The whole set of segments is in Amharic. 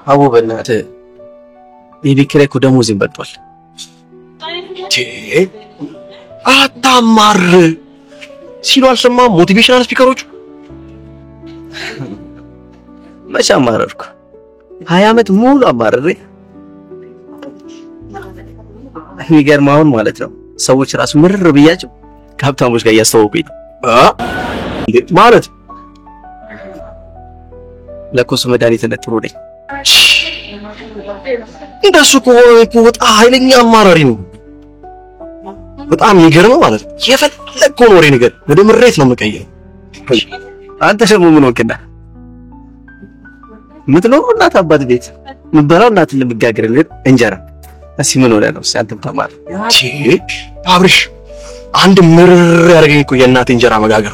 አቦ በእናትህ የቤት ኪራይ እኮ ደሞዜን በልቷል። አታማር ሲሉ አልሰማህም? ሞቲቬሽናል ስፒከሮቹ መቼ አማረርኩ? 20 ዓመት ሙሉ አማረሬ። የሚገርምህ አሁን ማለት ነው ሰዎች ራሱ ምርር ብያቸው ከሀብታሞች ጋር እያስተዋወቁኝ ማለት ለኮስ መድኃኒትነት ጥሩ ነኝ። እንደሱ ከሆነ እኮ በጣም ኃይለኛ አማራሪ ነው። በጣም የሚገርመው ማለት ነው የፈለግከውን ወሬ ነገር ወደ ምሬት ነው የምቀይረው። አንተ ደግሞ ምን ወክና ምትኖር እናት አባት ቤት ምበላው እናት ለምጋገርልህ እንጀራ እስኪ ምን ሆነ ነው አንተም ተማር። አብርሽ አንድ ምርር ያደረገኝ እኮ የእናቴ እንጀራ መጋገር።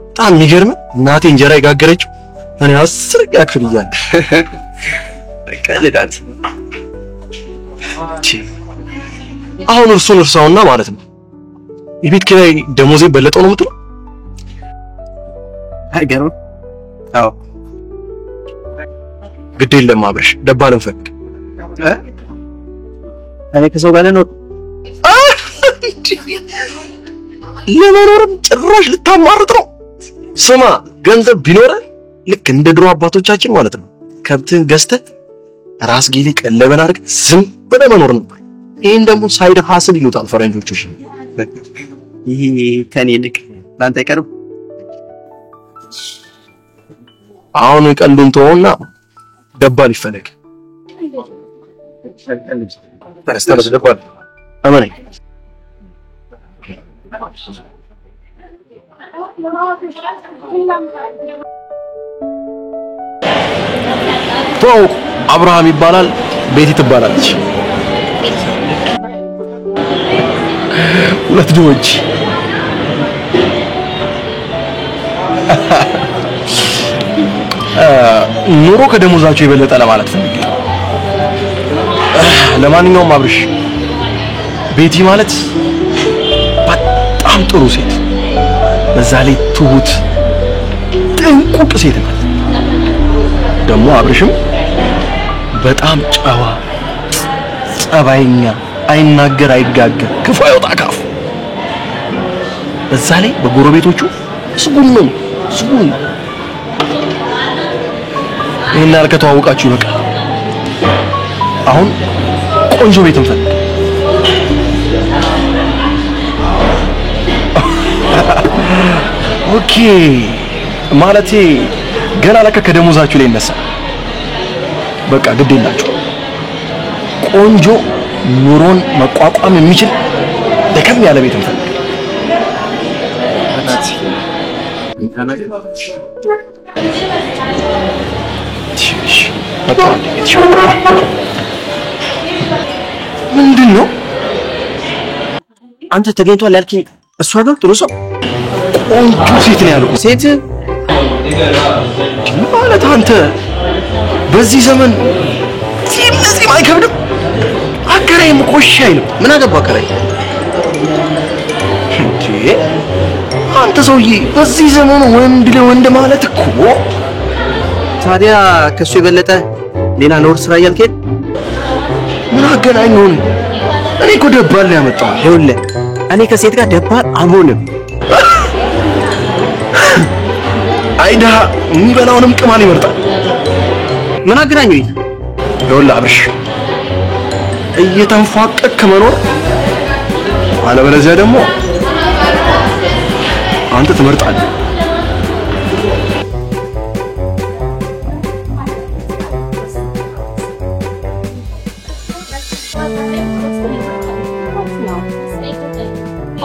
በጣም የሚገርመው እናቴ እንጀራ የጋገረችው እኔ 10 ያክል እያለሁ ቀልዳት። አሁን እርሱን እርሳውና ማለት ነው የቤት ኪራይ ደሞዜ በለጠው ነው የምትለው? አይገርም? አዎ ግድ የለም አብርሽ ደባልን ፈቅ እኔ ከሰው ጋር ነው ለመኖርም ጭራሽ ልታማርጥ ነው። ስማ ገንዘብ ቢኖር ልክ እንደ ድሮ አባቶቻችን ማለት ነው ከብትን ገዝተህ ራስ ጊዜ ቀለበን አድርገህ ዝም ብለህ መኖር ነበር። ይሄን ደግሞ ሳይድ ሀስል ይሉታል ፈረንጆቹ። ይሄ ከኔ ልክ ላንተ አይቀርም። አሁን ቀልዱን ተወውና ደባል ይፈለግ። ተረስተህ ደባል አማኔ ቶው አብርሃም ይባላል፣ ቤቲ ትባላለች። ሁለት ልጆች ኑሮ ከደሞዛቸው የበለጠ ለማለት ፈልጌ። ለማንኛውም አብርሽ ቤቲ ማለት በጣም ጥሩ ሴት፣ በዛ ላይ ትሁት ጥንቁቅ ሴት ናት። ደግሞ አብርሽም በጣም ጨዋ ጸባይኛ፣ አይናገር አይጋገር፣ ክፉ አይወጣ ካፍ። በዛ ላይ በጎረቤቶቹ ስጉን ነው ስጉን። ይሄን ያህል ከተዋወቃችሁ በቃ አሁን ቆንጆ ቤት እንፈልግ። ኦኬ ማለቴ ገና ለካ ከደሞዛችሁ ላይ ይነሳ። በቃ ግድ የላችሁ ቆንጆ ኑሮን መቋቋም የሚችል ደከም ያለ ቤት እንፈልግ። ምንድን ነው አንተ ተገኝቷል ያልከኝ እሷ ነው? ጥሩ ሰው ቆንጆ ሴት ነው ያልኩት። ሴት ማለት አንተ በዚህ ዘመን ለዚህ አይከብድም? አከራይም ቆሽ አይልም። ምን አገባ አከራይ? አንተ ሰውዬ በዚህ ዘመኑ ወንድ ለወንድ ማለት እኮ ታዲያ ከሱ የበለጠ ሌላ ኖር ስራ እያልከኝ ምን አገናኝ ነው? እኔ እኮ ደባል ነው ያመጣው። ይኸውልህ እኔ ከሴት ጋር ደባል አልሆንም። አይዳ የሚበላውንም ቅማል ይመርጣል። ምን አገናኘው? ይኸውልህ አብርሽ እየተንፏቀቅ መኖር አለበለዚያ ደግሞ አንተ ትመርጣለህ።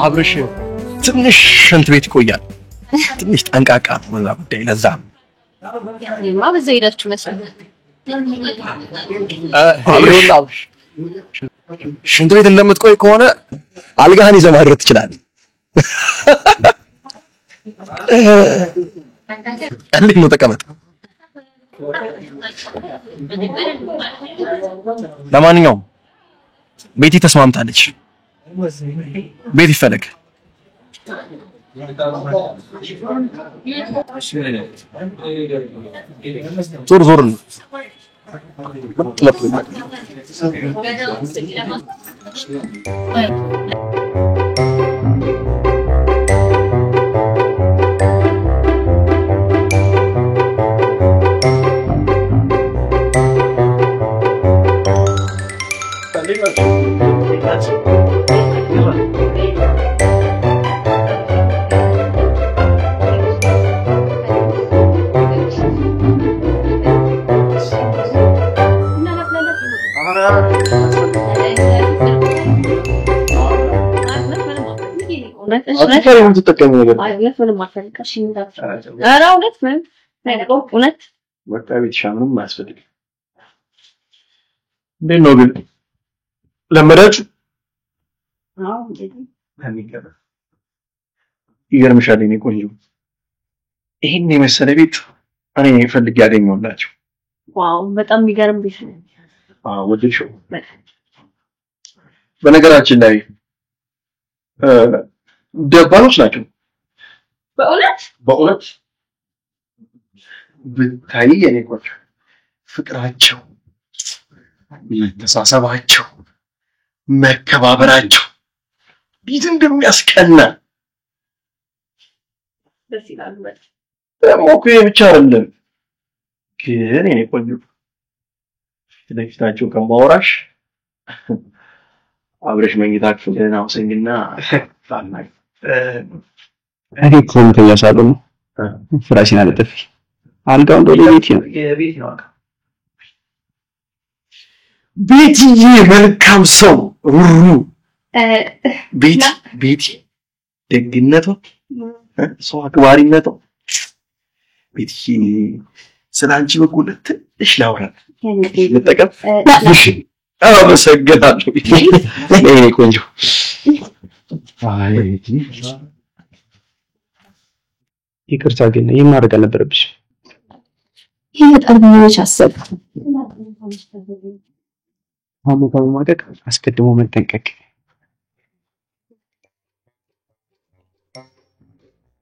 አብርሽ ትንሽ ሽንት ቤት ይቆያል። ትንሽ ጠንቃቃ ወላ ጉዳይ ለዛ ያማ በዛው ሄዳችሁ መሰለኝ። አብርሽ ሽንት ቤት እንደምትቆይ ከሆነ አልጋህን ይዘህ ማድረግ ትችላለህ። እንዴት ነው? ተቀመጥ። ለማንኛውም ቤቲ ተስማምታለች። ቤት ይፈለግ። ዞር ዞር ነው አትፈሪ ምን ተጠቀሚ ነገር አይነት ምንም አፈልካሽ እንዳት ኧረ እውነት ምን አይደለም እውነት በቃ ቤትሽ ምንም አያስፈልግም እንዴት ነው ግን ለመዳችሁ አዎ እንዴ ይገርምሻል እኔ ቆንጆ ይሄን የመሰለ ቤት እኔ ፈልጌ ያገኘሁላችሁ ዋው በጣም የሚገርም ቤት ነው አዎ ወደድሽው በነገራችን ላይ ደባሎች ናቸው በእውነት ብታይ የኔ ቆንጆ ፍቅራቸው መተሳሰባቸው መከባበራቸው ቤት እንደሚያስቀና ደስ ይላል በጣም ደግሞ እኮ ይሄ ብቻ አይደለም ግን የኔ ቆንጆ ስለፊታቸው ከማወራሽ አብረሽ መኝታ ክፍልን አውሰኝና ታናይ እኔ ኮምተኛ ሳሎን ፍራሽን አለጠፊ አልጋው እንደው ቤት ነው የቤት ነው አልጋ ቤትዬ መልካም ሰው ሩሩ ቤቲ ደግነቷ ሰው አክባሪነቷ ቤትዬ ስላንቺ በጎነት ትንሽ ላውራ ልጠቀም እሺ አመሰግናለሁ እኔ ቆንጆ ይቅርታ ግን ይሄን ማድረግ አልነበረብሽ ይሄ በጣም ብዙዎች አሰብ አሞታው ማቀቅ አስቀድሞ መጠንቀቅ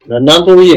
ለእናንተ ብዬ